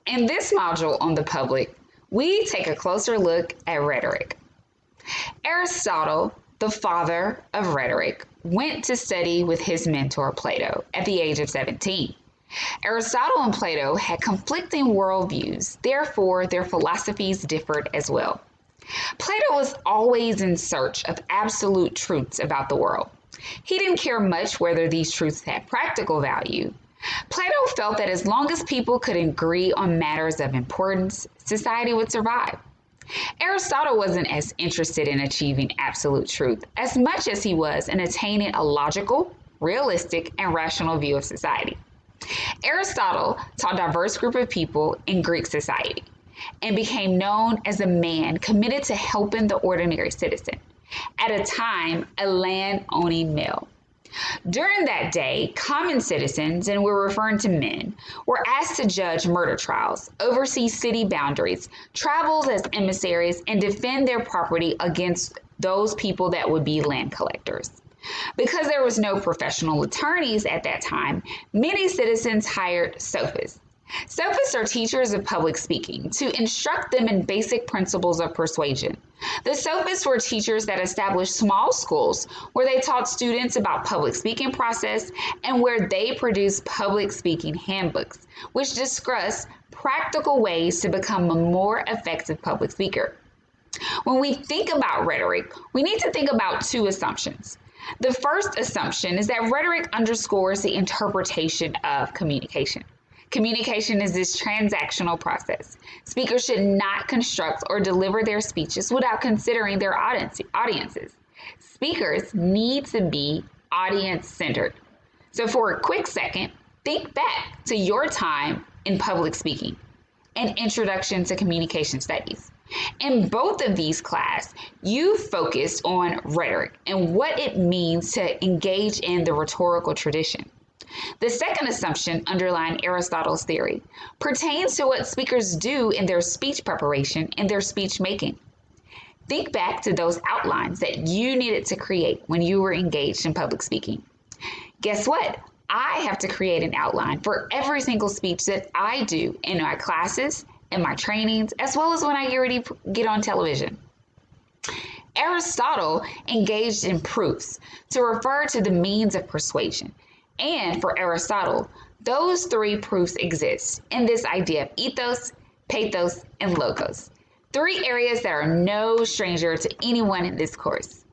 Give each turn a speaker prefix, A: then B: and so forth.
A: In this module on the public, we take a closer look at rhetoric. Aristotle, the father of rhetoric, went to study with his mentor Plato at the age of 17. Aristotle and Plato had conflicting worldviews, therefore their philosophies differed as well. Plato was always in search of absolute truths about the world. He didn't care much whether these truths had practical value. Plato felt that as long as people could agree on matters of importance, society would survive. Aristotle wasn't as interested in achieving absolute truth as much as he was in attaining a logical, realistic, and rational view of society. Aristotle taught a diverse group of people in Greek society and became known as a man committed to helping the ordinary citizen, at a time a land-owning male. During that day, common citizens, and we're referring to men, were asked to judge murder trials, oversee city boundaries, travel as emissaries, and defend their property against those people that would be land collectors. Because there was no professional attorneys at that time, many citizens hired sophists. Sophists are teachers of public speaking to instruct them in basic principles of persuasion. The sophists were teachers that established small schools where they taught students about public speaking process and where they produced public speaking handbooks, which discuss practical ways to become a more effective public speaker. When we think about rhetoric, we need to think about two assumptions. The first assumption is that rhetoric underscores the interpretation of communication. Communication is this transactional process. Speakers should not construct or deliver their speeches without considering their audiences. Speakers need to be audience-centered. So for a quick second, think back to your time in public speaking, an introduction to communication studies. In both of these classes, you focused on rhetoric and what it means to engage in the rhetorical tradition. The second assumption underlying Aristotle's theory pertains to what speakers do in their speech preparation and their speech making. Think back to those outlines that you needed to create when you were engaged in public speaking. Guess what? I have to create an outline for every single speech that I do in my classes, in my trainings, as well as when I get ready to get on television. Aristotle engaged in proofs to refer to the means of persuasion. And for Aristotle, those three proofs exist in this idea of ethos, pathos, and logos. Three areas that are no stranger to anyone in this course.